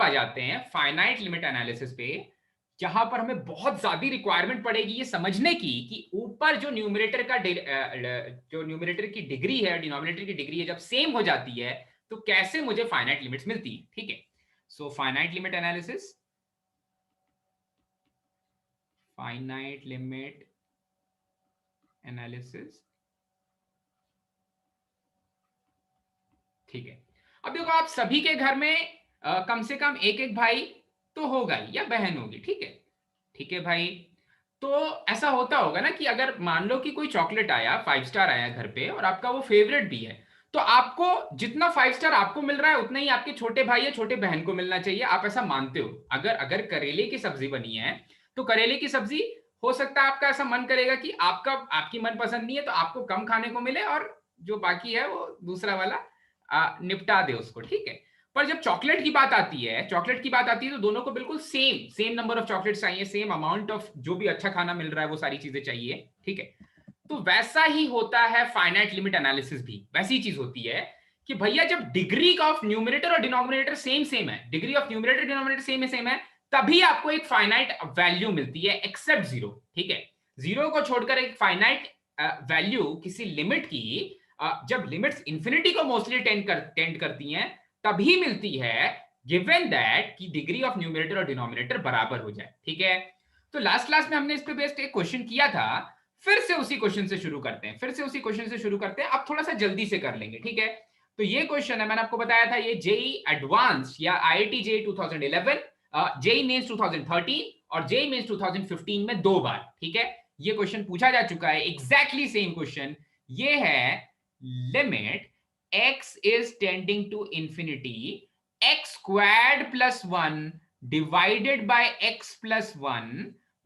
आ जाते हैं finite limit analysis पे, जहां पर हमें बहुत ज्यादा रिक्वायरमेंट पड़ेगी ये समझने की कि ऊपर जो न्यूमरेटर का जो न्यूमरेटर की डिग्री है, डिनोमिनेटर की डिग्री है, जब सेम हो जाती है तो कैसे मुझे फाइनाइट लिमिट्स मिलती है। ठीक है, so finite limit analysis, finite limit analysis. ठीक है, अब देखो आप सभी के घर में कम से कम एक एक भाई तो होगा ही या बहन होगी। ठीक है, ठीक है भाई, तो ऐसा होता होगा ना कि अगर मान लो कि कोई चॉकलेट आया, 5 स्टार आया घर पे और आपका वो फेवरेट भी है, तो आपको जितना 5 स्टार आपको मिल रहा है उतना ही आपके छोटे भाई या छोटे बहन को मिलना चाहिए। आप ऐसा मानते हो? अगर अगर करेले की सब्जी बनी है तो करेले की सब्जी हो सकता है आपका ऐसा मन करेगा कि आपकी मनपसंद नहीं है तो आपको कम खाने को मिले और जो बाकी है वो दूसरा वाला निपटा दे उसको। ठीक है, पर जब चॉकलेट की बात आती है, चॉकलेट की बात आती है तो दोनों को बिल्कुल same same number of chocolates चाहिए, सेम अमाउंट ऑफ जो भी अच्छा खाना मिल रहा है वो सारी चीजें चाहिए। ठीक है, तो वैसा ही होता है फाइनाइट लिमिट एनालिसिस भी, वैसी चीज होती है कि भैया जब डिग्री ऑफ न्यूमरेटर और डिनोमिनेटर सेम सेम है, degree of numerator denominator same है, तभी आपको एक फाइनाइट वैल्यू मिलती है एक्सेप्ट जीरो। ठीक है, जीरो को छोड़कर एक फाइनाइट वैल्यू किसी लिमिट की जब लिमिट्स इंफिनिटी को मोस्टली टेंड करती हैं तभी मिलती है, गिवन दैट कि डिग्री ऑफ न्यूमरेटर और डिनोमिनेटर बराबर हो जाए। ठीक है, तो लास्ट क्लास में हमने इस पे बेस्ड एक क्वेश्चन किया था, फिर से उसी क्वेश्चन से शुरू करते हैं, फिर से उसी क्वेश्चन से शुरू करते हैं, अब थोड़ा सा जल्दी से कर लेंगे। ठीक है, तो ये क्वेश्चन है, मैंने आपको बताया था ये जेई एडवांस या आईआईटी जेई 2011, जेई मेंस 2013 और जेई मेंस 2015 में 2 बार। ठीक है, ये क्वेश्चन पूछा जा चुका है, एग्जैक्टली सेम क्वेश्चन। ये है limit x is tending to infinity, x squared plus 1 divided by x plus 1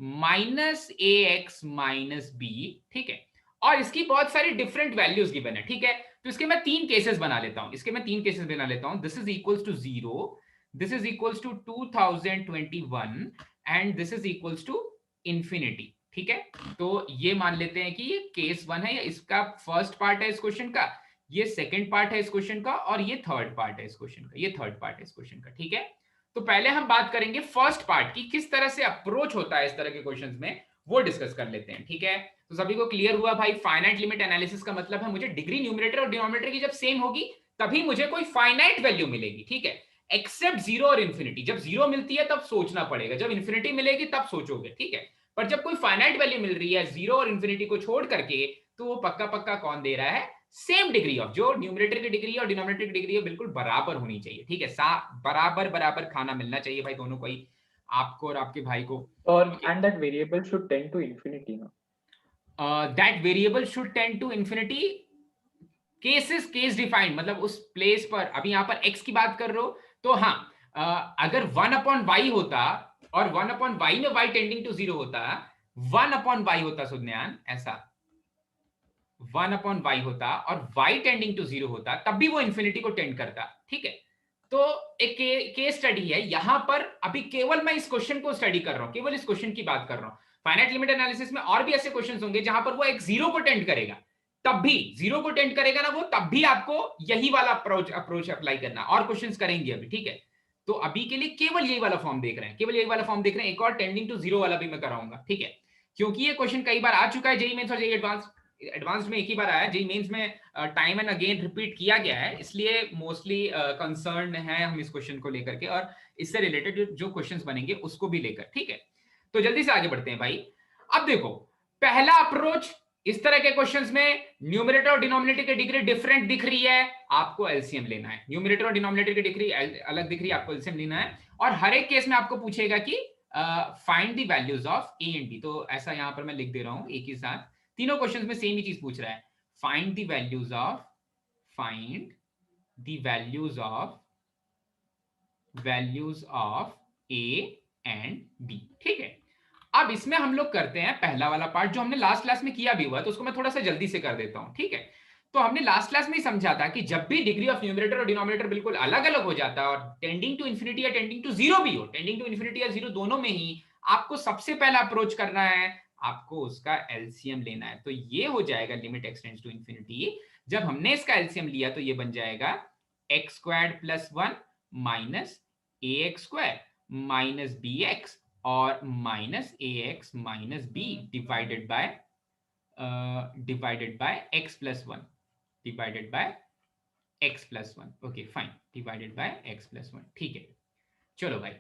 minus A x minus B. ठीक है, और इसकी बहुत सारी डिफरेंट वैल्यूज गिवन है। ठीक है, तो इसके मैं 3 केसेस बना लेता हूं, इसके मैं 3 केसेस बना लेता हूं। This is equals to 0, this is equals to 2021 and this is equals to infinity. ठीक है, तो ये मान लेते हैं कि ये केस 1 है, या इसका फर्स्ट पार्ट है इस क्वेश्चन का, ये सेकंड पार्ट है इस क्वेश्चन का, और ये थर्ड पार्ट है इस क्वेश्चन का, ये थर्ड पार्ट है इस क्वेश्चन का। ठीक है, तो पहले हम बात करेंगे फर्स्ट पार्ट की, किस तरह से अप्रोच होता है इस तरह के क्वेश्चंस में, वो डिस्कस कर लेते हैं। ठीक है, तो सभी को क्लियर हुआ भाई? फाइनाइट लिमिट एनालिसिस का मतलब है मुझे डिग्री न्यूमरेटर और डिनोमिनेटर की जब सेम होगी तभी मुझे कोई फाइनाइट वैल्यू मिलेगी। ठीक है, एक्सेप्ट जीरो और इन्फिनिटी, जब जीरो मिलती है तब सोचना पड़ेगा, जब इन्फिनिटी मिलेगी तब सोचोगे। ठीक है, पर जब कोई फाइनाइट वैल्यू मिल रही है जीरो और इन्फिनिटी को छोड़ करके, तो वो पक्का पक्का कौन दे रहा है? सेम डिग्री ऑफ, जो न्यूमरेटर की डिग्री और डिनोमिनेटर की डिग्री है बिल्कुल बराबर होनी चाहिए। ठीक है, बराबर बराबर खाना मिलना चाहिए भाई दोनों को ही, आपको और आपके भाई को। और okay, and that variable should tend to infinity ना. That variable should tend to infinity, cases case defined, मतलब उस प्लेस पर, अभी यहां पर x की बात कर रहे हो तो हाँ, अगर 1/y होता और 1/y में y टेंडिंग टू 0 होता, 1/y होता सुज्ञान, ऐसा 1/y होता और y टेंडिंग टू 0 होता, तब भी वो इंफिनिटी को टेंड करता। ठीक है, तो एक केस स्टडी है यहां पर, अभी केवल मैं इस क्वेश्चन को स्टडी कर रहा हूं, केवल इस क्वेश्चन की बात कर रहा हूं। फाइनाइट लिमिट एनालिसिस में और भी ऐसे क्वेश्चंस होंगे जहां पर वो एक जीरो को टेंड करेगा, तब भी जीरो को टेंड करेगा ना वो, तब भी आपको यही वाला अप्रोच अप्लाई करना, और क्वेश्चंस करेंगे अभी। ठीक है, तो अभी के लिए केवल यही वाला फॉर्म देख रहे हैं, केवल यही वाला फॉर्म देख रहे हैं, एक और टेंडिंग टू 0 वाला भी मैं कराऊंगा। ठीक है, क्योंकि ये क्वेश्चन कई बार आ चुका है जेई मेंस और जेई एडवांस, एडवांस्ड में एक ही बार आया, जेई मेंस में टाइम एंड अगेन रिपीट किया गया है, इसलिए मोस्टली कंसर्न है हम इस क्वेश्चन को लेकर के, और इससे रिलेटेड जो क्वेश्चंस बनेंगे उसको भी लेकर। ठीक है, तो जल्दी से आगे बढ़ते हैं भाई। अब देखो, पहला अप्रोच, इस तरह के क्वेश्चंस में न्यूमरेटर और डिनोमिनेटर की डिग्री डिफरेंट दिख रही है, आपको एलसीएम लेना है। न्यूमरेटर और डिनोमिनेटर की डिग्री अलग दिख रही है, आपको एलसीएम लेना है, और हर एक केस में आपको पूछेगा कि find the values of A and B, तो ऐसा यहां पर मैं लिख दे रहा हूं एक ही साथ, तीनों क्वेश्चंस में सेम ही चीज पूछ रहा है, find the values of, find the values of A and B. ठीक है, अब इसमें हम लोग करते हैं पहला वाला पार्ट जो हमने लास्ट क्लास में किया भी हुआ है, तो उसको मैं थोड़ा सा जल्दी से कर देता हूं। ठीक है, तो हमने लास्ट क्लास में ही समझा था कि जब भी डिग्री ऑफ न्यूमरेटर और डिनोमिनेटर बिल्कुल अलग अलग हो जाता है और टेंडिंग टू इन्फिनिटी या टेंडिंग टू जीरो भी हो, टेंडिंग टू इन्फिनिटी या जीरो दोनों में ही आपको सबसे पहला अप्रोच करना है, आपको उसका एलसीएम लेना है। तो ये हो जाएगा limit x tends to infinity, जब हमने इसका एलसीएम लिया तो ये बन जाएगा x squared plus 1 minus ax² minus bx और minus ax minus b divided by x plus 1 divided by x plus 1। Okay fine, divided by x plus 1। ठीक है, चलो भाई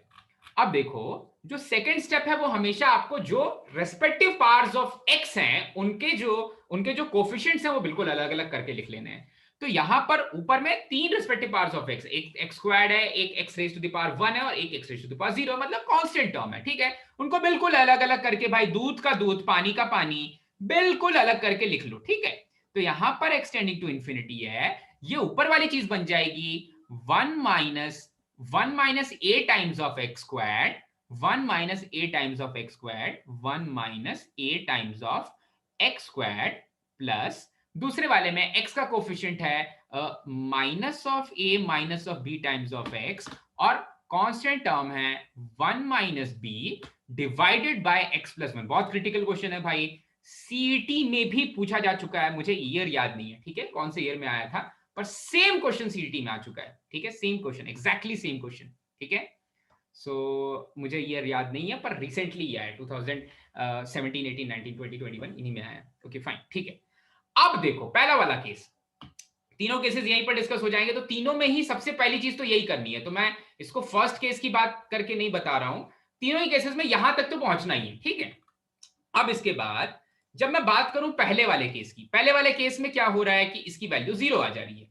अब देखो जो सेकंड स्टेप है वो हमेशा आपको जो रेस्पेक्टिव पार्ट्स ऑफ x हैं उनके जो कोफिशिएंट्स हैं वो बिल्कुल अलग अलग करके लिख लेने हैं। तो यहां पर ऊपर में तीन रेस्पेक्टिव पार्ट्स ऑफ x, एक x स्क्वायर्ड है, एक x raise to the power 1 है और एक x raise to the power 0, मतलब कांस्टेंट टर्म है। ठीक है, उनको बिल्कुल अलग अलग करके भाई दूध का दूध पानी का पानी बिल्कुल अलग करके लिख लो। ठीक है, तो यहां पर एक्सटेंडिंग टू इंफिनिटी है, ये ऊपर वाली चीज बन जाएगी 1 minus a times of x squared, 1 minus a times of x squared, 1 minus a times of x squared plus दूसरे वाले में x का कोफिशिएंट है minus of a minus of b times of x और कांस्टेंट टर्म है 1 minus b divided by x plus 1। बहुत critical question है भाई, सीईटी में भी पूछा जा चुका है, मुझे ईयर याद नहीं है, ठीक है, कौन से ईयर में आया था, पर सेम क्वेश्चन सीईटी में आ चुका है। ठीक है, same question, exactly same question. ठीक है, सो मुझे ईयर याद नहीं है पर रिसेंटली आया है, 2017, 18, 19, 20, 21 इन्हीं में आया। ओके फाइन, ठीक है। अब देखो पहला वाला केस, तीनों केसेस यहीं पर डिस्कस हो जाएंगे, तो तीनों में ही सबसे पहली चीज तो यही करनी है, तो मैं इसको फर्स्ट केस की बात करके नहीं बता रहा हूं, तीनों ही केसेस में यहां तक तो पहुंचना ही है। ठीक है, अब इसके बाद जब मैं बात करूं पहले वाले केस की, पहले वाले केस में क्या हो रहा है कि इसकी वैल्यू 0 आ जा रही है,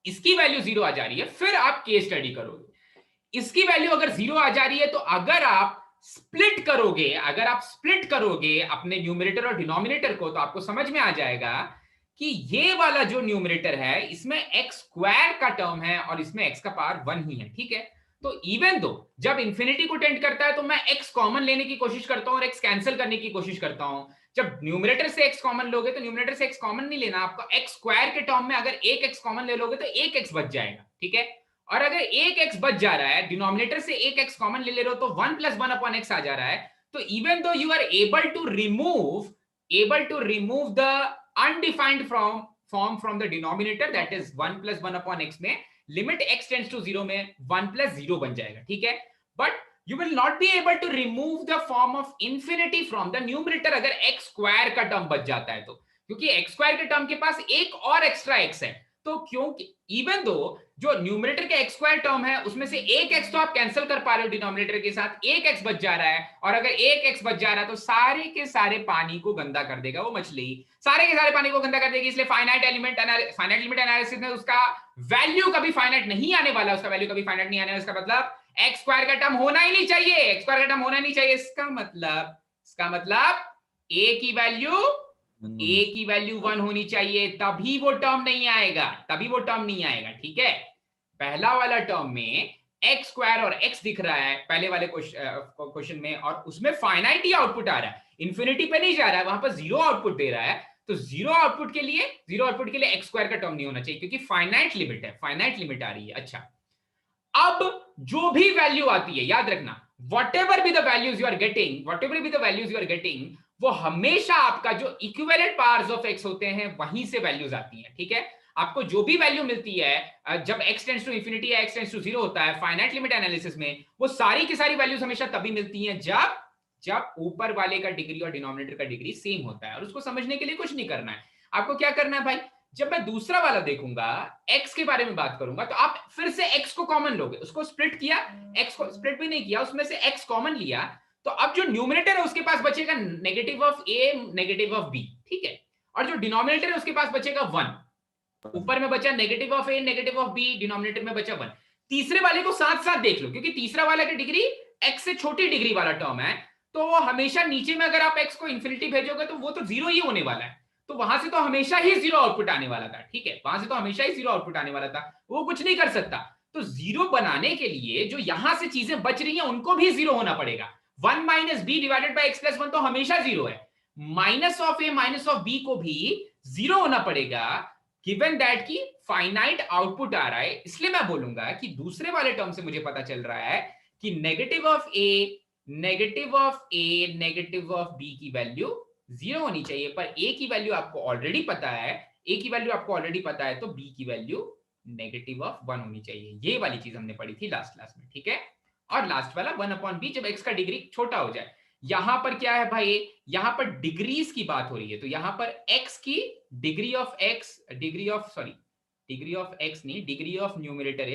इसकी वैल्यू 0 आ जा रही है, फिर आप केस स्टडी करोगे, इसकी वैल्यू अगर 0 आ जा रही है तो अगर आप स्प्लिट करोगे अपने न्यूमरेटर और डिनोमिनेटर को, तो आपको समझ में आ जाएगा कि ये वाला जो न्यूमरेटर है इसमें एक्स स्क्वायर का टर्म है और इसमें एक्स का पावर 1 ही है। ठीक है, तो इवन दो जब इंफिनिटी को टेंड करता है तो मैं एक्स कॉमन लेने की कोशिश करता हूं और एक्स कैंसिल करने की कोशिश करता हूं। जब न्यूमरेटर से एक्स कॉमन लोगे तो न्यूमरेटर से एक्स कॉमन नहीं लेना, आपको एक्स स्क्वायर के टर्म में अगर एक एक्स कॉमन ले लोगे तो एक एक्स बच जाएगा। ठीक है, और अगर एक एक्स बच जा रहा है, डिनोमिनेटर से एक एक्स कॉमन ले ले रहे हो तो 1 + 1 अपॉन एक्स आ जा रहा है। तो even though you are able to remove the undefined form from the denominator, that is 1 + 1 upon x में लिमिट x टेंड्स टू 0 में 1 + 0 बन जाएगा। ठीक है, but you will not be able to remove the form of infinity from the numerator अगर x square का term बच जाता है तो, क्योंकि x स्क्वायर के टर्म के पास एक और एक्स्ट्रा x है, तो क्योंकि इवन दो जो न्यूमरेटर के एक्स स्क्वायर टर्म है उसमें से एक एक्स तो आप कैंसिल कर पा रहे हो डिनोमिनेटर के साथ, एक एक्स बच जा रहा है, और अगर एक एक्स बच जा रहा है तो सारे के सारे पानी को गंदा कर देगा वो मछली, सारे के सारे पानी को गंदा कर देगी। इसलिए फाइनाइट लिमिट एनालिसिस में उसका वैल्यू कभी फाइनाइट नहीं आने वाला, उसका वैल्यू कभी फाइनाइट नहीं आने वाला। इसका मतलब एक्स स्क्वायर का टर्म होना ही नहीं चाहिए, एक्स स्क्वायर का टर्म होना नहीं चाहिए। इसका मतलब ए की वैल्यू 1 होनी चाहिए, तभी वो टर्म नहीं आएगा, ठीक है, पहला वाला टर्म में एक्स स्क्वायर और एक्स दिख रहा है पहले वाले क्वेश्चन में, और उसमें फाइनाइट ही आउटपुट आ रहा है, इंफिनिटी पे नहीं जा रहा है, वहां पर 0 आउटपुट दे रहा है। तो 0 आउटपुट के लिए एक्स स्क्वायर का टर्म नहीं होना चाहिए, क्योंकि फाइनाइट लिमिट आ रही है। अच्छा, अब जो भी वैल्यू आती है याद रखना, whatever be the values you are getting, वो हमेशा आपका जो इक्विवेलेंट पावर्स ऑफ x होते हैं वहीं से वैल्यूज आती हैं। ठीक है, आपको जो भी वैल्यू मिलती है जब x टेंड्स टू इंफिनिटी या x टेंड्स टू 0 होता है फाइनाइट लिमिट एनालिसिस में, वो सारी की सारी वैल्यूज हमेशा तभी मिलती हैं जब ऊपर वाले का डिग्री और डिनोमिनेटर का डिग्री सेम होता है। और उसको समझने के लिए कुछ नहीं करना है, आपको क्या करना है भाई, जब मैं दूसरा वाला देखूंगा x के बारे में बात करूंगा तो आप फिर से x को कॉमन लोगे, उसको स्प्लिट किया, x को स्प्लिट भी नहीं किया, उसमें से x कॉमन लिया, तो अब जो न्यूमरेटर है उसके पास बचेगा negative of a negative of b। ठीक है, और जो डिनोमिनेटर है उसके पास बचेगा 1, ऊपर में बचा negative of a negative of b, denominator में बचा 1। तीसरे वाले को साथ साथ देख लो, क्योंकि तीसरा वाला की डिग्री x से छोटी डिग्री वाला टर्म है, तो वो हमेशा नीचे में अगर आप x को इंफिनिटी भेजोगे तो वो तो 0 ही होने वाला है, तो वहां से तो हमेशा ही 0 आउटपुट आने वाला था। ठीक है, वहां से तो हमेशा ही 0 आउटपुट आने वाला था, वो कुछ नहीं कर सकता। तो 0 बनाने के लिए जो यहां से चीजें बच रही हैं उनको भी 0 होना पड़ेगा। 1 - b डिवाइडेड बाय x + 1 तो हमेशा 0 है, minus of a minus of b को भी 0 होना पड़ेगा, गिवन दैट की फाइनाइट आउटपुट आ रहा है। इसलिए मैं बोलूंगा कि दूसरे वाले टर्म से मुझे पता चल रहा है कि negative of a negative of b की वैल्यू 0 होनी चाहिए, पर a की वैल्यू आपको ऑलरेडी पता है, तो b की वैल्यू नेगेटिव ऑफ 1 होनी चाहिए। ये वाली चीज हमने पढ़ी थी लास्ट क्लास में, ठीक है। और लास्ट वाला 1/b जब x का डिग्री छोटा हो जाए। यहां पर क्या है भाई, यहां पर डिग्रीज की बात हो रही है, तो यहां पर x की degree of x, degree of नहीं, degree of numerator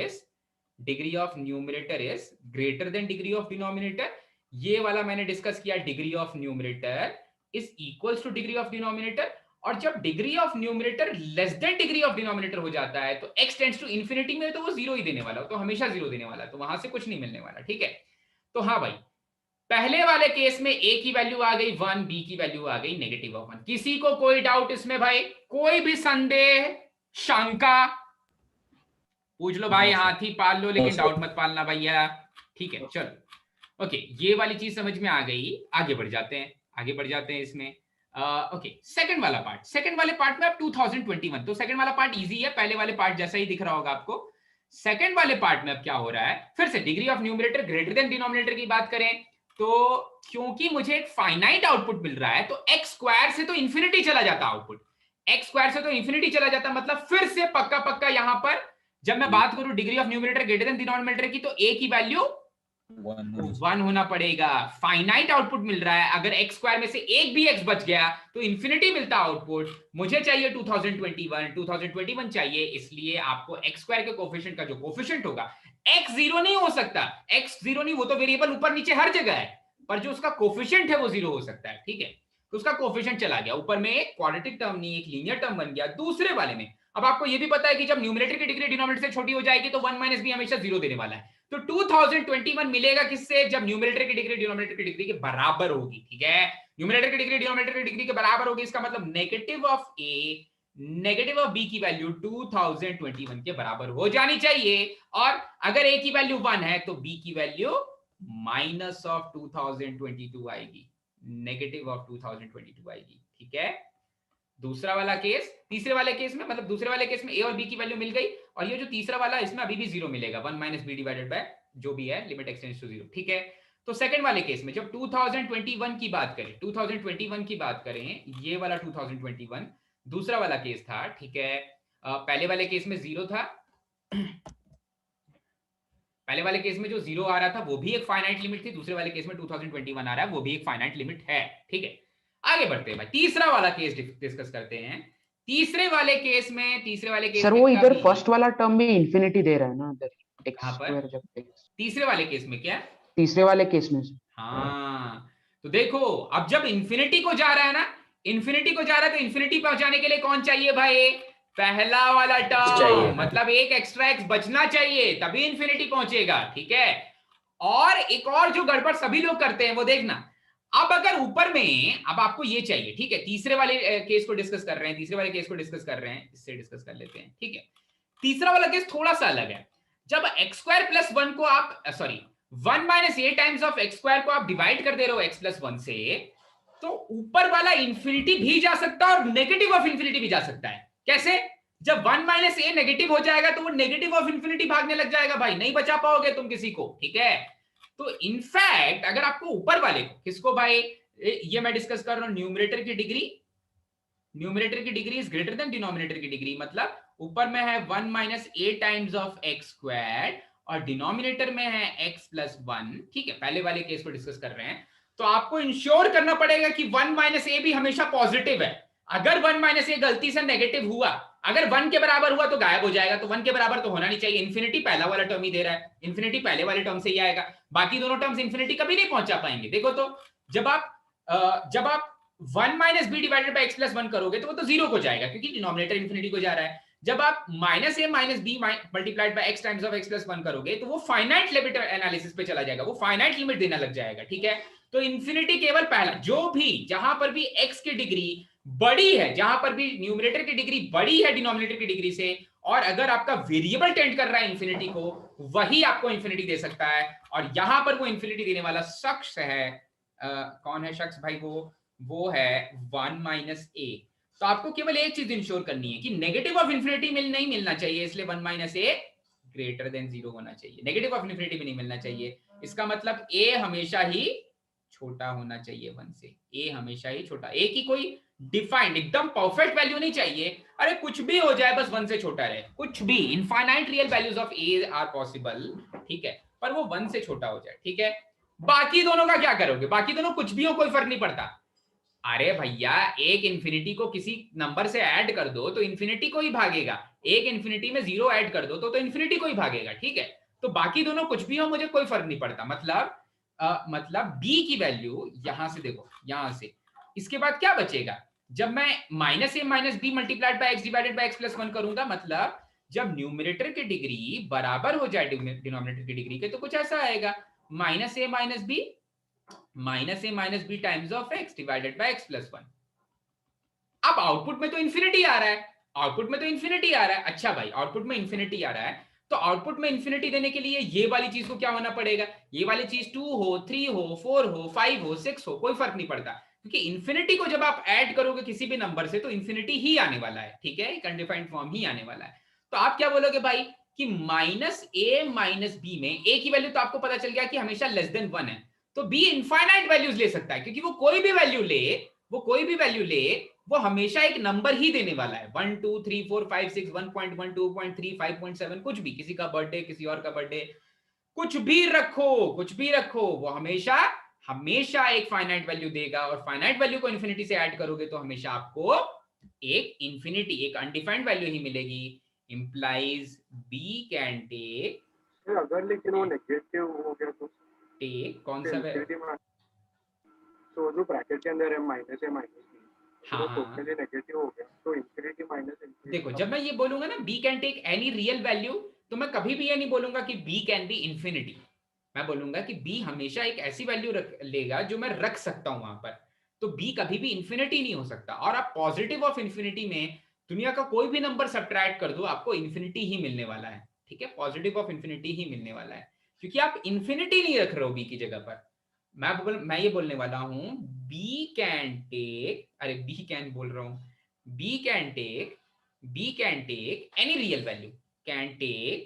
is greater than degree of denominator. ये वाला मैंने डिस्कस किया, degree of numerator is equals to degree of denominator. और जब degree of numerator less than degree of denominator हो जाता है तो x टेंड्स टू इंफिनिटी में तो वो जीरो ही देने वाला, तो हमेशा जीरो देने वाला, तो वहां से कुछ नहीं मिलने वाला, ठीक है। तो हाँ भाई, पहले वाले केस में a की वैल्यू आ गई 1, b की वैल्यू आ गई नेगेटिव ऑफ 1। किसी को कोई डाउट इसमें भाई, कोई भी संदेह, शंका, पूछ लो भाई, हाथी पाल लो लेकिन डाउट मत पालना भैया, ठीक है। चलो ओके, ये वाली चीज समझ में आ गई, आगे बढ़ जाते हैं इसमें। ओके, सेकंड वाला पार्ट, सेकंड वाले पार्ट में अब 2021, तो सेकंड वाला पार्ट इजी है, पहले वाले पार्ट जैसा ही दिख रहा होगा आपको। सेकंड वाले पार्ट में अब क्या हो रहा है, फिर से degree of numerator greater than denominator की बात करें तो क्योंकि मुझे एक फाइनाइट आउटपुट मिल रहा है तो एक्स स्क्वायर से तो इंफिनिटी चला जाता आउटपुट, एक्स स्क्वायर से तो इंफिनिटी चला जाता, मतलब फिर से पक्का यहां पर जब मैं बात करूं degree of numerator greater than denominator की, तो ए की वैल्यू 1 होना पड़ेगा। फाइनाइट आउटपुट मिल रहा है, अगर एक्स स्क्वायर में से एक भी एक्स बच गया तो इंफिनिटी मिलता आउटपुट। मुझे चाहिए 2021 चाहिए, इसलिए आपको एक्स स्क्वायर के कोफिशिएंट का जो कोफिशिएंट होगा, एक्स जीरो नहीं हो सकता, एक्स जीरो नहीं, वो तो वेरिएबल ऊपर नीचे हर जगह है, पर जो उसका कोफिशिएंट है वो जीरो हो सकता है, ठीक है। तो उसका कोफिशिएंट चला गया, ऊपर में एक क्वाड्रेटिक टर्म नहीं, एक लीनियर टर्म बन गया। दूसरे वाले में अब आपको ये भी पता है कि जब न्यूमरेटर की डिग्री डिनोमिनेटर से छोटी हो जाएगी तो 1 - b हमेशा जीरो देने वाला है। तो 2021 मिलेगा किससे, जब न्यूमरेटर की डिग्री डिनोमिनेटर की डिग्री के बराबर होगी, ठीक है। न्यूमरेटर की डिग्री डिनोमिनेटर की डिग्री के बराबर होगी, इसका मतलब negative of a negative of b की वैल्यू 2021 के बराबर हो जानी चाहिए। और अगर a की वैल्यू 1 है तो b की वैल्यू माइनस ऑफ 2022 आएगी, नेगेटिव ऑफ 2022 आएगी, ठीक है। दूसरा वाला केस, तीसरे वाले केस में, मतलब दूसरे वाले केस में a और b की वैल्यू मिल गई, और ये जो तीसरा वाला इसमें अभी भी जीरो मिलेगा, 1 - b डिवाइडेड बाय जो भी है, लिमिट एक्सटेंड्स टू जीरो, ठीक है। तो सेकंड वाले केस में जब 2021 की बात करें, 2021 की बात करें, ये वाला 2021 दूसरा वाला केस था, ठीक है। पहले वाले केस में जीरो था, पहले वाले केस में जो जीरो आ रहा था वो भी एक फाइनाइट लिमिट थी, दूसरे वाले केस में 2021 आ रहा है वो भी एक फाइनाइट लिमिट है, ठीक है। आगे बढ़ते हैं भाई, तीसरा वाला केस डिस्कस करते हैं। तीसरे वाले केस सर वो इधर फर्स्ट वाला टर्म में इंफिनिटी दे रहा है ना, इधर एक्स कहां पर, स्क्वायर जब x, तीसरे वाले केस में क्या, तीसरे वाले केस में हाँ। तो देखो अब जब इंफिनिटी को जा रहा है ना, इंफिनिटी को जा रहा है तो इंफिनिटी पहुंचाने के लिए कौन चाहिए भाई, पहला वाला टर्म, मतलब एक एक्स्ट्रा एक्स बचना चाहिए तभी इंफिनिटी पहुंचेगा, ठीक है। और एक और जो गड़बड़ सभी लोग करते हैं वो देखना, अब अगर ऊपर में, अब आपको ये चाहिए, ठीक है, तीसरे वाले केस को डिस्कस कर रहे हैं, इससे डिस्कस कर लेते हैं, ठीक है। तीसरा वाला केस थोड़ा सा अलग है, जब एक्स स्क्वायर प्लस 1 को आप 1 - a times of x square को आप डिवाइड कर दे रहे हो x + 1 से, तो ऊपर वाला इंफिनिटी भी जा सकता है और नेगेटिव ऑफ इंफिनिटी भी जा सकता है। कैसे, जब 1 - a नेगेटिव हो जाएगा तो वो नेगेटिव ऑफ इंफिनिटी भागने लग जाएगा भाई, नहीं बचा पाओगे तुम किसी को, ठीक है। तो इनफैक्ट अगर आपको ऊपर वाले को, किसको भाई, ये मैं डिस्कस कर रहा हूं, न्यूमरेटर की degree is greater than denominator की डिग्री, मतलब ऊपर में है 1 - a times of x square और डिनोमिनेटर में है x + 1, ठीक है। पहले वाले केस को डिस्कस कर रहे हैं, तो आपको इंश्योर करना पड़ेगा कि 1 - a भी हमेशा पॉजिटिव है। अगर 1 - a गलती से नेगेटिव हुआ, अगर 1 के बराबर हुआ तो गायब हो जाएगा, तो 1 के बराबर तो होना नहीं चाहिए। इंफिनिटी पहला वाला टर्म ही दे रहा है, इंफिनिटी पहले वाले टर्म से ही आएगा, बाकी दोनों टर्म्स इंफिनिटी कभी नहीं पहुंचा पाएंगे। देखो तो जब आप 1 - b डिवाइडेड बाय x + 1 करोगे तो वो तो जीरो को जाएगा क्योंकि डिनोमिनेटर इंफिनिटी को जा रहा है। जब आप -a - b multiplied by x times of x + 1 करोगे तो वो फाइनाइट लिमिट एनालिसिस पे चला जाएगा, वो फाइनाइट लिमिट देना लग जाएगा, ठीक है। तो इंफिनिटी केवल पहला, जो भी जहां पर भी x की डिग्री बड़ी है, जहां पर भी न्यूमरेटर की डिग्री बड़ी है डिनोमिनेटर की डिग्री से, और अगर आपका वेरिएबल टेंड कर रहा है इंफिनिटी को, वही आपको इंफिनिटी दे सकता है। और यहां पर वो इंफिनिटी देने वाला शख्स है, कौन है शख्स भाई, वो है 1 - a। तो आपको केवल एक चीज इंश्योर करनी है कि नेगेटिव ऑफ इंफिनिटी नहीं मिलना चाहिए, इसलिए 1 - a ग्रेटर देन 0 होना चाहिए, नेगेटिव ऑफ इंफिनिटी भी नहीं मिलना चाहिए। इसका मतलब a हमेशा ही छोटा होना चाहिए 1 से, a हमेशा ही छोटा, a की कोई डिफाइंड एकदम परफेक्ट वैल्यू नहीं चाहिए, अरे कुछ भी हो जाए बस 1 से छोटा रहे, कुछ भी, infinite real values of a are possible, ठीक है, पर वो 1 से छोटा हो जाए, ठीक है। बाकी दोनों का क्या करोगे, बाकी दोनों कुछ भी हो कोई फर्क नहीं पड़ता, अरे भैया एक इंफिनिटी को किसी नंबर से ऐड कर दो तो इंफिनिटी को ही भागेगा, एक इंफिनिटी में 0 ऐड कर दो तो इंफिनिटी को ही भागेगा, ठीक है। तो बाकी दोनों कुछ भी हो मुझे कोई फर्क नहीं पड़ता, मतलब b की वैल्यू यहां से देखो, यहां से इसके बाद क्या बचेगा, जब मैं -a - b multiplied by x divided by x + 1 करूंगा, मतलब जब न्यूमरेटर की डिग्री बराबर हो जाए डिनोमिनेटर की डिग्री के, तो कुछ ऐसा आएगा -a - b times of x divided by x + 1। अब आउटपुट में तो इंफिनिटी आ रहा है, आउटपुट में तो इंफिनिटी आ रहा है, अच्छा भाई आउटपुट में इंफिनिटी आ रहा है, तो आउटपुट में इंफिनिटी देने के लिए ये वाली चीज को क्या होना पड़ेगा, ये वाली चीज 2 हो, 3 हो, 4 हो, 5 हो, 6 हो, कोई फर्क नहीं पड़ता, क्योंकि इंफिनिटी को जब आप ऐड करोगे किसी भी नंबर से तो इंफिनिटी ही आने वाला है, ठीक है, एक अनडिफाइंड फॉर्म ही आने वाला है। तो आप क्या बोलोगे भाई कि -a - b में a की वैल्यू तो आपको पता चल गया कि हमेशा लेस देन 1 है, तो b इनफाइनाइट वैल्यूज ले सकता है, क्योंकि वो कोई भी वैल्यू ले, वो कोई भी वैल्यू ले, वो हमेशा एक नंबर ही देने वाला है, 1 2 3 4 5 6 1.1 2.3 5.7, कुछ भी, किसी का बर्थडे, किसी और का बर्थडे, कुछ भी रखो, कुछ भी रखो, वो हमेशा हमेशा एक फाइनाइट वैल्यू देगा, और फाइनाइट वैल्यू को इन्फिनिटी से ऐड करोगे तो हमेशा आपको एक इन्फिनिटी, एक अनडिफाइंड वैल्यू ही मिलेगी, इंप्लाइज b कैन टेक, अगर लेकिन वो नेगेटिव हो गया तो टेक कौन सा तो जो ब्रैकेट के अंदर है -a - b, हाँ, वो टोटली नेगेटिव हो गया तो इंफिनिटी माइनस इंफिनिटी। देखो जब मैं ये बोलूंगा ना b can take any real value, तो मैं कभी भी ये नहीं बोलूंगा कि b कैन बी इंफिनिटी, मैं बोलूंगा कि b हमेशा एक ऐसी वैल्यू लेगा जो मैं रख सकता हूं वहां पर, तो b कभी भी इंफिनिटी नहीं हो सकता, और आप पॉजिटिव ऑफ इंफिनिटी में दुनिया का कोई भी नंबर सब्ट्रैक्ट कर दो आपको इंफिनिटी ही मिलने वाला है, ठीक है, पॉजिटिव ऑफ इंफिनिटी ही मिलने वाला है, क्योंकि आप इंफिनिटी नहीं रख रहे हो b की जगह पर। मैं ये बोलने वाला हूं b कैन टेक, अरे b कैन बोल रहा हूं, b can take any real value, can take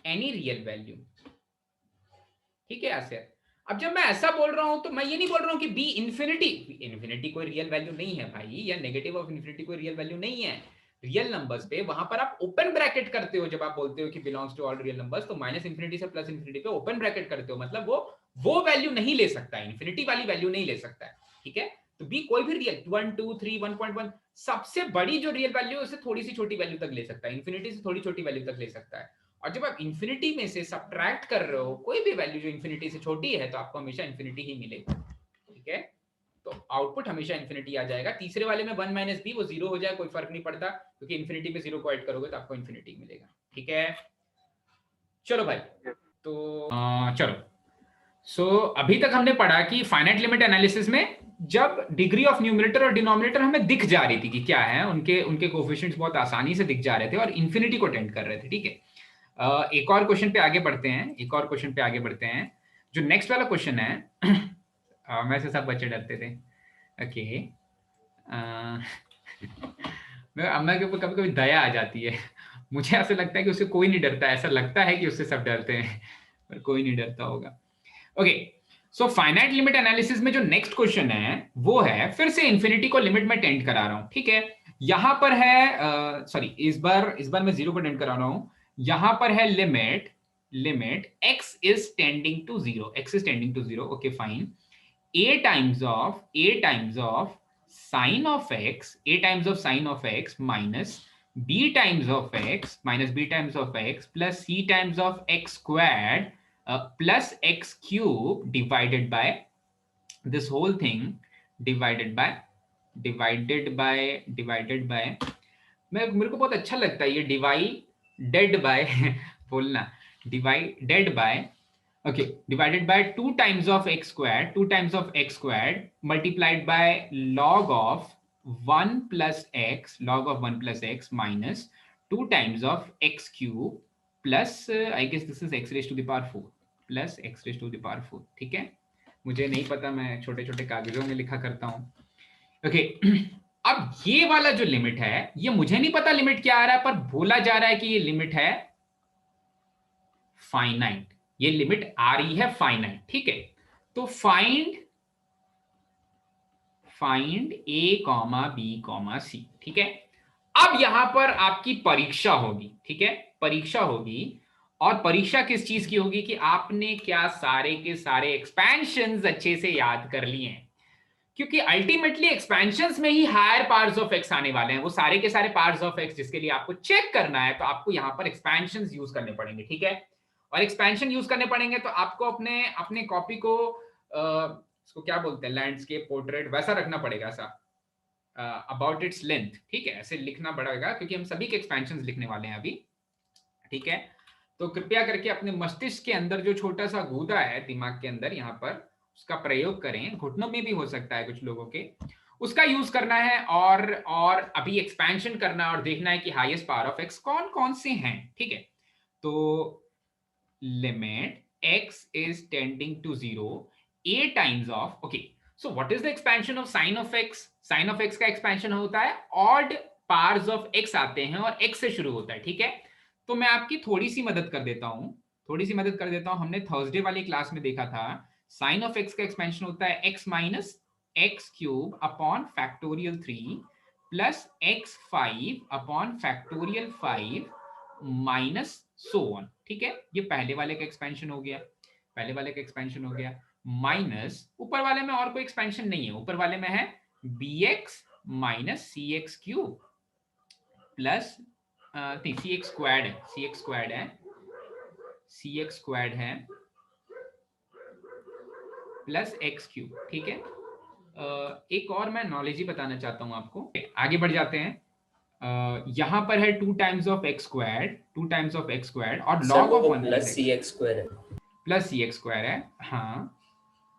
any real value, ठीक है आसिर। अब जब मैं ऐसा बोल रहा हूं तो मैं ये नहीं बोल रहा हूं कि b इंफिनिटी कोई रियल वैल्यू नहीं है भाई, या नेगेटिव ऑफ इंफिनिटी कोई रियल वैल्यू नहीं है, रियल नंबर्स पे वहां पर आप ओपन ब्रैकेट करते हो, जब आप बोलते हो कि belongs to all real numbers, तो -इंफिनिटी से +इंफिनिटी पे ओपन ब्रैकेट करते हो, मतलब वो वैल्यू नहीं ले सकता है, इंफिनिटी वाली वैल्यू नहीं ले सकता है, ठीक है। तो b कोई भी रियल 1 2 3 1.1 सबसे बड़ी जो रियल वैल्यू है उससे थोड़ी सी छोटी वैल्यू तक ले सकता है, इंफिनिटी से थोड़ी छोटी वैल्यू तक ले सकता है, और जब आप इंफिनिटी में से सब्ट्रैक्ट कर रहे हो कोई भी वैल्यू जो इंफिनिटी से छोटी है तो आपको हमेशा इंफिनिटी ही मिलेगी, ठीक है। तो आउटपुट हमेशा इंफिनिटी आ जाएगा, तीसरे वाले में 1 - b वो 0 हो जाए कोई फर्क नहीं पड़ता, क्योंकि इंफिनिटी में 0 को ऐड करोगे तो आपको इंफिनिटी मिलेगा, ठीक है। चलो भाई, तो चलो सो अभी तक हमने पढ़ा कि फाइनाइट लिमिट एनालिसिस में जब डिग्री ऑफ न्यूमरेटर और डिनोमिनेटर हमें दिख जा रही थी कि क्या है, उनके कोएफिशिएंट्स बहुत आसानी से दिख जा रहे थे और इंफिनिटी को टेंड कर रहे थे, ठीक है। एक और क्वेश्चन पे आगे बढ़ते हैं, जो नेक्स्ट वाला क्वेश्चन है मैं से सब बच्चे डरते थे, ओके, मैं के ऊपर कभी कभी दया आ जाती है, मुझे ऐसा लगता है कि उससे कोई नहीं डरता, ऐसा लगता है कि उससे सब डरते हैं पर कोई नहीं डरता होगा, ओके। सो फाइनाइट लिमिट एनालिसिस में जो नेक्स्ट क्वेश्चन है वो है, फिर से इंफिनिटी को लिमिट में टेंड करा रहा हूं, ठीक है। यहां पर है सॉरी इस बार मैं 0 को टेंड करा रहा हूं, यहां पर है limit x is tending to 0, okay fine, a times of sine of x minus b times of x plus c times of x squared plus x cube divided by this whole thing divided by मेरे को बहुत अच्छा लगता है ये divided by बोलना, divided by 2 times of x squared multiplied by log of 1 plus x minus 2 times of x cube plus I guess this is x raised to the power 4 plus x raised to the power 4, ठीक है। मुझे नहीं पता, मैं छोटे छोटे कागजों में लिखा करता हूं, ओके। अब ये वाला जो लिमिट है, ये मुझे नहीं पता लिमिट क्या आ रहा है, पर बोला जा रहा है कि ये लिमिट है फाइनाइट, ये लिमिट आ रही है फाइनाइट, ठीक है। तो फाइंड ए कॉमा बी कॉमा सी, ठीक है। अब यहां पर आपकी परीक्षा होगी, ठीक है, परीक्षा होगी। और परीक्षा किस चीज की होगी कि आपने क्या सारे के सारे एक्सपेंशंस अच्छे से याद कर लिए हैं, क्योंकि अल्टीमेटली एक्सपेंशंस में ही हायर पार्ट्स ऑफ एक्स आने वाले हैं, वो सारे के सारे पार्ट्स ऑफ एक्स जिसके लिए आपको चेक करना है, तो आपको यहां पर एक्सपेंशंस यूज करने पड़ेंगे, ठीक है। और एक्सपेंशन यूज करने पड़ेंगे तो आपको अपने अपने कॉपी को इसको क्या बोलते हैं, लैंडस्केप पोर्ट्रेट वैसा रखना पड़ेगा, ऐसा अबाउट इट्स लेंथ, ठीक है, ऐसे लिखना पड़ेगा, क्योंकि हम सभी के एक्सपेंशंस लिखने वाले हैं अभी, ठीक है। तो कृपया करके अपने मस्तिष्क के अंदर जो छोटा सा गूदा है दिमाग के अंदर, यहाँ पर उसका प्रयोग करें, घुटनों में भी हो सकता है कुछ लोगों के, उसका यूज करना है। और अभी एक्सपेंशन करना और देखना है कि हाईएस्ट पावर ऑफ एक्स कौन कौन से हैं, ठीक है। तो limit x is tending to 0 a times of, okay, so what is the expansion of sin of x? sin of x का expansion होता है odd powers of x आते हैं और x से शुरू होता है, ठीक है। तो मैं आपकी थोड़ी सी मदद कर देता हूं, हमने थर्सडे वाली क्लास में देखा था sin of x का एक्सपेंशन होता है x minus x cube upon factorial 3 plus x5 upon factorial 5 minus so on, ठीक है। ये पहले वाले का एक्सपेंशन हो गया, माइनस ऊपर वाले में और कोई एक्सपेंशन नहीं है, ऊपर वाले में है bx माइनस सी x cube plus c x squared है प्लस एक्स क्यूब, ठीक है। एक और मैं नॉलेज ही बताना चाहता हूं आपको, आगे बढ़ जाते हैं। यहां पर है 2 टाइम्स ऑफ एक्स स्क्वायर्ड और log of 1 plus c x square है, हाँ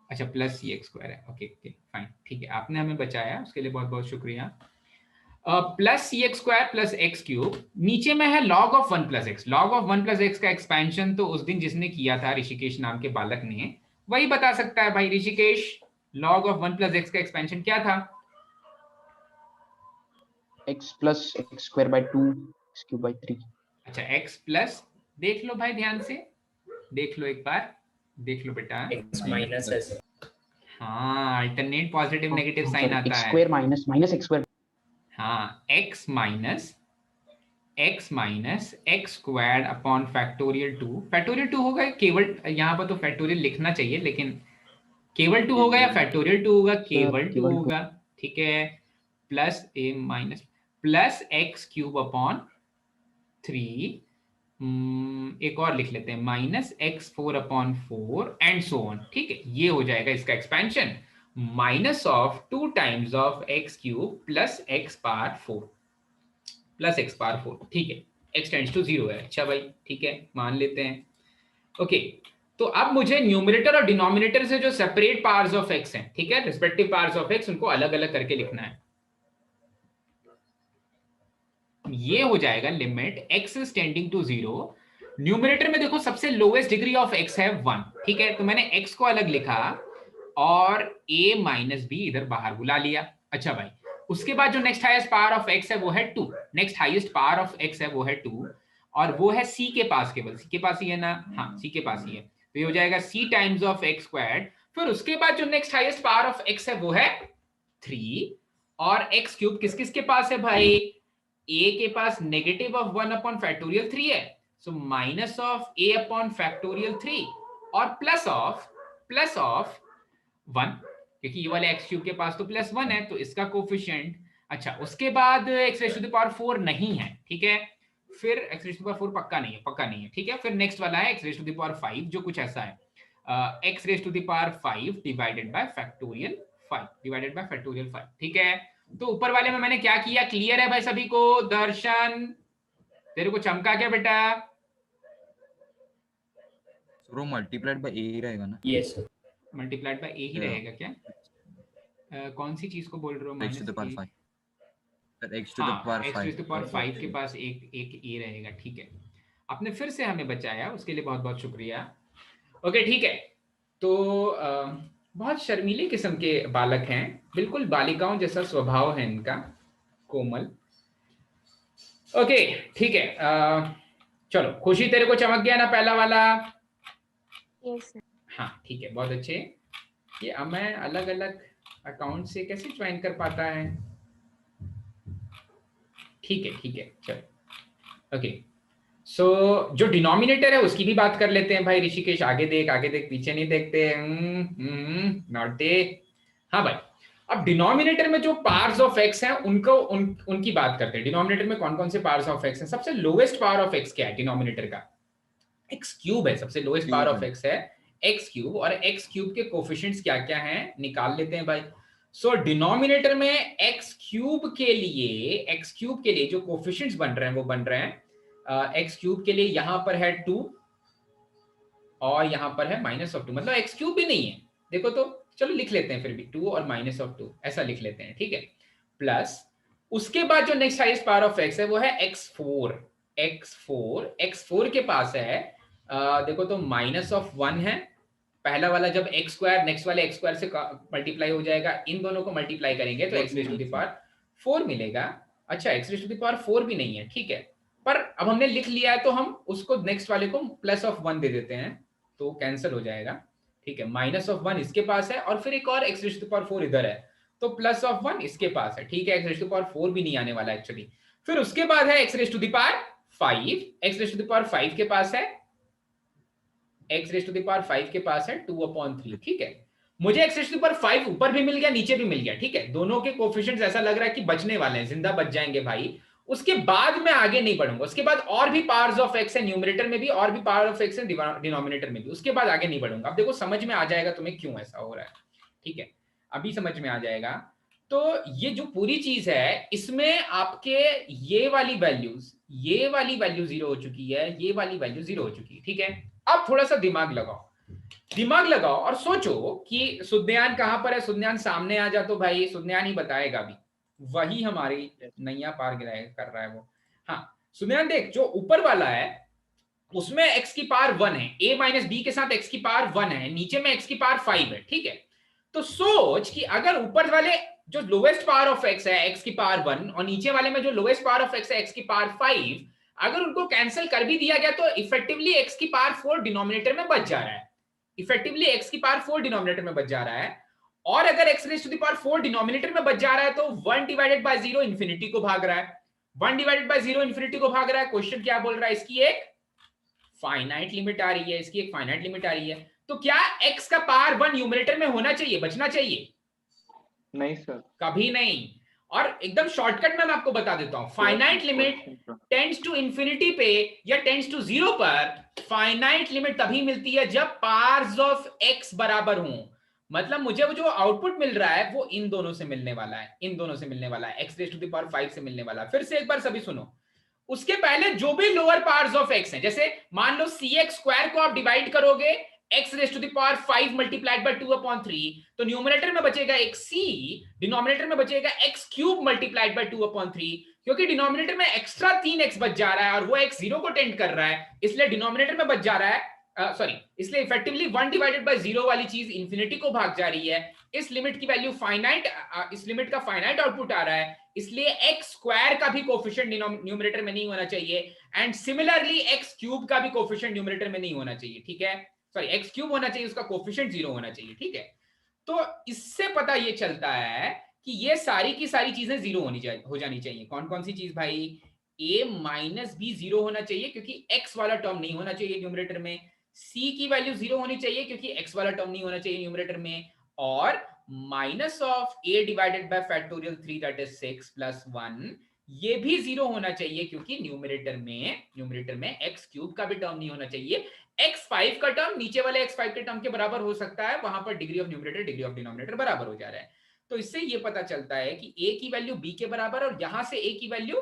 अच्छा प्लस सी एक्स स्क्वायर है, ओके फाइन, ठीक है, आपने हमें बचाया, उसके लिए बहुत बहुत शुक्रिया। Plus c x square plus x cube, नीचे में है log of 1 plus x. Log of 1 plus x का एक्सपेंशन तो उस दिन जिसने किया था, ऋषिकेश नाम के बालक ने, वही बता सकता है भाई। Rishikesh, log of 1 plus x का एक्सपेंशन क्या था? x plus x square by 2 x cube by 3। अच्छा x प्लस, देख लो भाई ध्यान से, देख लो एक बार, देख लो बेटा, x माइनस है, हाँ अल्टरनेट पॉजिटिव नेगेटिव साइन आता x है, square minus x square, हाँ x minus x squared upon factorial 2 होगा केवल, यहाँ पर तो फैक्टोरियल लिखना चाहिए, लेकिन केवल 2 होगा या फैक्टोरियल 2 होगा? केवल 2 होगा, ठीक है। Plus a minus plus x cube upon 3, एक और लिख लेते हैं, minus x4 upon 4 and so on, ठीक है। ये हो जाएगा इसका expansion, minus of 2 times of x cube plus x power 4, ठीक है। x टेंड्स टू 0 है, अच्छा भाई ठीक है, मान लेते हैं, ओके। तो अब मुझे न्यूमरेटर और डिनोमिनेटर से जो सेपरेट पावर्स ऑफ x हैं, ठीक है, रिस्पेक्टिव पावर्स ऑफ x, उनको अलग अलग करके लिखना है। ये हो जाएगा limit x is tending to 0। Numerator में देखो सबसे लोएस्ट डिग्री ऑफ x है 1, ठीक है, तो मैंने x को अलग लिखा और a माइनस b इधर बाहर बुला लिया। अच्छा भाई, उसके बाद जो next highest power of x है वो है 2, next highest power of x है वो है 2, और वो है c के पास, केवल c के पास ही है ना, हाँ c के पास ही है, तो ये हो जाएगा c times of x squared. फिर उसके बाद जो next highest power of x है वो है 3, और x क्यूब किस किस के पास है भाई? a के पास नेगेटिव ऑफ 1 अपॉन फैक्टोरियल 3 है, so minus of a upon factorial 3 और प्लस ऑफ 1, क्योंकि ये वाले x क्यूब के पास तो प्लस 1 है, तो इसका कोफिशिएंट। अच्छा, उसके बाद x raise to the power 4 नहीं है, ठीक है, फिर x raise to the power 4 पक्का नहीं है, ठीक है। फिर नेक्स्ट वाला है x raise to the power 5, जो कुछ ऐसा है, x raise to the power 5 divided by factorial 5, ठीक है। तो ऊपर वाले में मैंने क्या किया, क्लियर है भाई सभी को? दर्शन, तेरे को चमका क्या बेटा? सो मल्टीप्लाइड बाय a ही रहेगा ना? Yes sir, multiplied by a ही रहेगा क्या? कौन सी चीज को बोल रहे हो? x to the power 5, x to the हाँ, power x 5 to the power 5 के पास एक a रहेगा, ठीक है। आपने फिर से हमें बचाया, उसके लिए बहुत बहुत शुक्रिया। ओके ठीक है, तो बहुत शर्मीले किस्म के बालक हैं, बिल्कुल बालिकाओं जैसा स्वभाव है इनका, कोमल। ओके ठीक है, चलो खुशी, तेरे को चमक गया ना पहला वाला? Yes sir. हाँ ठीक है, बहुत अच्छे। ये अब मैं अलग अलग अकाउंट से कैसे ज्वाइन कर पाता है? ठीक है चलो। ओके, सो जो डिनोमिनेटर है उसकी भी बात कर लेते हैं भाई। ऋषिकेश आगे देख, पीछे नहीं देखते। Not they. हाँ भाई, अब डिनोमिनेटर में जो पार्ट्स ऑफ एक्स हैं उनकी बात करते हैं। डिनोमिनेटर में कौन कौन से पार्ट्स ऑफ एक्स हैं? सबसे लोएस्ट पावर ऑफ एक्स क्या है डिनोमिनेटर का? एक्स क्यूब है। सबसे लोएस्ट पावर ऑफ एक्स है एक्स क्यूब, और एक्स क्यूब के कोफिशिएंट्स क्या क्या हैं निकाल लेते हैं भाई। सो डिनोमिनेटर में एक्स क्यूब के लिए जो कोफिशिएंट्स बन रहे हैं वो बन रहे हैं एक्स क्यूब के लिए यहां पर है 2 और यहां पर है -2, मतलब एक्स क्यूब भी नहीं है देखो तो। चलो लिख लेते हैं फिर भी 2 और -2 ऐसा लिख लेते हैं, ठीक है। प्लस उसके बाद जो next highest power of x है वो है x4। x4 के पास है देखो तो -1 है। पहला वाला जब x स्क्वायर नेक्स्ट वाले x स्क्वायर से मल्टीप्लाई हो जाएगा, इन दोनों को मल्टीप्लाई करेंगे तो x⁴ मिलेगा। अच्छा, x⁴ भी नहीं है, ठीक है, पर अब हमने लिख लिया है तो हम उसको नेक्स्ट वाले को +1 दे देते हैं तो कैंसिल हो जाएगा, ठीक है। -1 इसके पास है और फिर एक और x⁴ इधर है तो +1 इसके पास है, ठीक है। x⁴ भी नहीं आने वाला एक्चुअली। फिर उसके बाद है x⁵ के पास है x⁵ के पास है 2/3, ठीक है। मुझे x⁵ ऊपर भी मिल गया नीचे भी मिल गया, ठीक है। दोनों के कोफिशिएंट्स ऐसा लग रहा है कि बचने वाले हैं, जिंदा बच जाएंगे भाई। उसके बाद मैं आगे नहीं बढ़ूंगा, उसके बाद और भी पावर्स ऑफ एक्स है न्यूमरेटर में भी और भी पावर ऑफ एक्स है डिनोमिनेटर में भी, उसके बाद आगे नहीं बढ़ूंगा। अब देखो समझ में आ जाएगा तुम्हें क्यों ऐसा हो रहा है, ठीक है, अभी समझ में आ जाएगा। तो ये जो पूरी चीज है इसमें आपके ये वाली वैल्यू 0 हो चुकी है, ये वाली वैल्यू 0 हो चुकी है, ठीक है। अब थोड़ा सा दिमाग लगाओ और सोचो कि सुद्यान कहां पर है। सुद्यान सामने आ जा तो भाई, सुद्यान ही बताएगा अभी, वही हमारी नैया पार कर रहा है वो। हाँ सुद्यान देख, जो ऊपर वाला है उसमें x की पावर 1 है, a माइनस b के साथ x की पावर 1 है, नीचे में x की पावर 5 है, ठीक है। तो सोच कि अगर ऊपर वाले जो लोएस्ट पावर ऑफ x है x की पावर 1 और नीचे वाले में जो लोएस्ट पावर ऑफ x है x की पावर 5, अगर उनको कैंसिल कर भी दिया गया तो इफेक्टिवली x की पावर 4 डिनोमिनेटर में बच जा रहा है, इफेक्टिवली x की पावर 4 डिनोमिनेटर में बच जा रहा है। और अगर x⁴ डिनोमिनेटर में बच जा रहा है तो 1/0 इंफिनिटी को भाग रहा है, 1/0 इंफिनिटी को भाग रहा है। क्वेश्चन क्या बोल रहा है? इसकी एक फाइनाइट लिमिट आ रही है, तो क्या x का पावर 1 न्यूमरेटर में होना चाहिए, बचना चाहिए? नहीं सर, कभी नहीं। और एकदम शॉर्टकट में मैं आपको बता देता हूं, finite limit tends to infinity पे या टेंड्स टू 0 पर फाइनाइट लिमिट तभी मिलती है जब पावर्स ऑफ x बराबर हों। मतलब मुझे वो जो आउटपुट मिल रहा है वो इन दोनों से मिलने वाला है, x⁵ से मिलने वाला है। फिर से एक बार सभी सुनो, उसके पहले जो भी लोअर पावर्स ऑफ x हैं, जैसे मान लो cx² को आप डिवाइड करोगे x⁵ मल्टीप्लाइड बाय 2/3 तो न्यूमरेटर में बचेगा एक c, डिनोमिनेटर में बचेगा x³ मल्टीप्लाइड बाय 2/3, क्योंकि डिनोमिनेटर में एक्स्ट्रा 3x बच जा रहा है और वो x 0 को टेंड कर रहा है, इसलिए डिनोमिनेटर में बच जा रहा है इसलिए इफेक्टिवली 1/0 वाली चीज इंफिनिटी को भाग जा रही है। इस लिमिट की वैल्यू फाइनाइट, इस लिमिट का फाइनाइट आउटपुट आ रहा है, इसलिए x² का भी कोफिशिएंट न्यूमरेटर में नहीं होना चाहिए, एंड सिमिलरली x³ का भी कोफिशिएंट न्यूमरेटर में नहीं होना चाहिए, ठीक है। x³ होना चाहिए, उसका कोफिशिएंट 0 होना चाहिए, ठीक है। तो इससे पता ये चलता है कि ये सारी की सारी चीजें 0 हो जानी चाहिए। कौन कौन सी चीज भाई? a माइनस b 0 होना चाहिए क्योंकि x वाला टर्म नहीं होना चाहिए न्यूमरेटर में, c की वैल्यू 0 होनी चाहिए क्योंकि x वाला टर्म नहीं होना चाहिए न्यूमरेटर में, और minus of a divided by factorial 3 that is 6 plus 1 ये भी 0 होना चाहिए क्योंकि न्यूमरेटर में x³ का भी टर्म नहीं होना चाहिए। x5 का टर्म नीचे वाले x5 के टर्म के बराबर हो सकता है, वहां पर degree of numerator degree of denominator बराबर हो जा रहा है। तो इससे ये पता चलता है कि a की वैल्यू b के बराबर और यहां से a की वैल्यू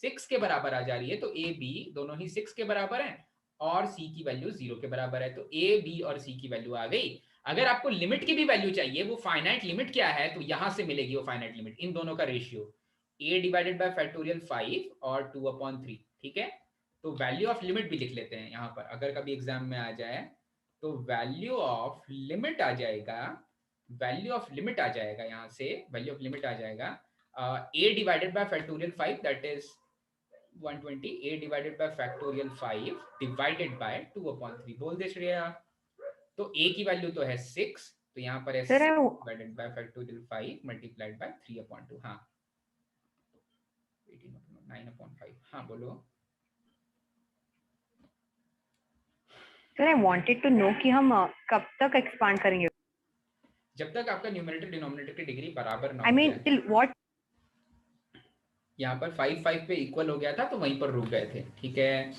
6 के बराबर आ जा रही है, तो a b दोनों ही 6 के बराबर हैं और c की वैल्यू 0 के बराबर है, तो a b और c की वैल्यू आ गई। अगर आपको लिमिट की भी वैल्यू चाहिए, वो फाइनाइट लिमिट क्या है, तो यहां से मिलेगी वो फाइनाइट लिमिट, इन दोनों का ratio a divided by factorial 5 और 2/3, ठीक है। तो वैल्यू ऑफ लिमिट भी लिख लेते हैं यहां पर, अगर कभी एग्जाम में आ जाए तो वैल्यू ऑफ लिमिट आ जाएगा, यहां से वैल्यू ऑफ लिमिट आ जाएगा a divided by factorial 5 that is 120 a divided by factorial 5 divided bye 2/3 बोल दे श्रेया। तो a की वैल्यू तो है 6, तो यहाँ पर है 6 divided by factorial 5 multiplied by 3/2। हाँ 9/5। हाँ बोलो। Sir I wanted to know कि हम कब तक एक्सपांड करेंगे, जब तक आपका न्यूमरेटर डिनोमिनेटर की डिग्री बराबर ना आई हो मीन जाए। Till what. यहाँ पर 5 पे इक्वल हो गया था तो वहीं पर रुक गए थे, ठीक है।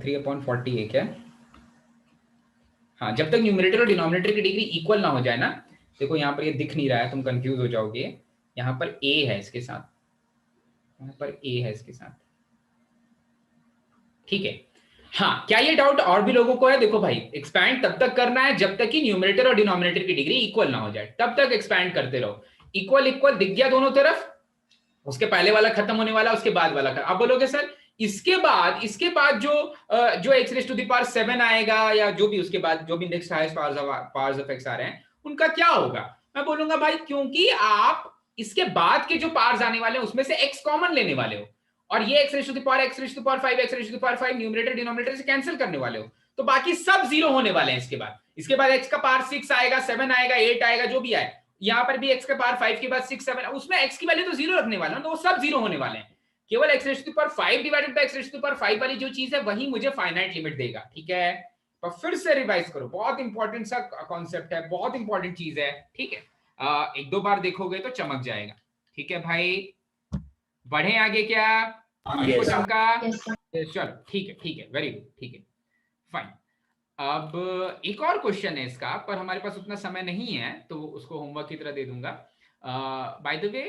3/40 एक है। हाँ जब तक न्यूमरेटर और डिनोमिनेटर की डिग्री इक्वल ना हो जाए ना, देखो यहाँ पर ये दिख नहीं रहा है, तुम कंफ्यूज हो जाओगे। यहाँ पर a है इसके साथ, यहाँ पर a है इसके साथ, ठीक है। हाँ क्या ये डाउट और भी लोगों को है? देखो भाई एक्सपैंड तब तक करना है जब तक कि न्यूमरेटर और डिनोमिनेटर की डिग्री इक्वल ना हो जाए, तब तक एक्सपैंड करते रहो। इक्वल इक्वल दिख गया दोनों तरफ, उसके पहले वाला खत्म होने वाला, उसके बाद वाला। आप बोलोगे सर इसके बाद जो x raise to the power 7 आएगा या जो भी उसके बाद जो भी next highest powers of x आ रहे हैं उनका क्या होगा? मैं बोलूंगा भाई क्योंकि आप इसके बाद के जो पावर्स आने वाले हैं उसमें से x कॉमन लेने वाले हो, और ये x raise to the power 5 x raise to the power 5 numerator denominator से कैंसिल करने वाले हो, तो बाकी सब जीरो होने वाले हैं। इसके बाद x का पावर 6 आएगा, 7 आएगा, 8 आएगा, जो भी आए। यहाँ पर भी x का पावर 5 के बाद 6 7, उसमें x की वैल्यू तो जीरो रखने वाला हूं, तो वो सब जीरो होने वाले हैं। केवल x raise to the power 5 divided by x raise to the power 5 वाली जो चीज है वही मुझे फाइनाइट लिमिट देगा, ठीक है। पर फिर से रिवाइज करो, बहुत इंपॉर्टेंट सा कॉन्सेप्ट है, बहुत इंपॉर्टेंट चीज है, ठीक है। एक दो बार देखोगे तो चमक जाएगा, ठीक है भाई। बढ़े आगे क्या? Yes. चमका? चलो ठीक है, वेरी गुड, ठीक है, फाइन। अब एक और क्वेश्चन है इसका, पर हमारे पास उतना समय नहीं है तो उसको होमवर्क की तरह दे दूंगा। By the way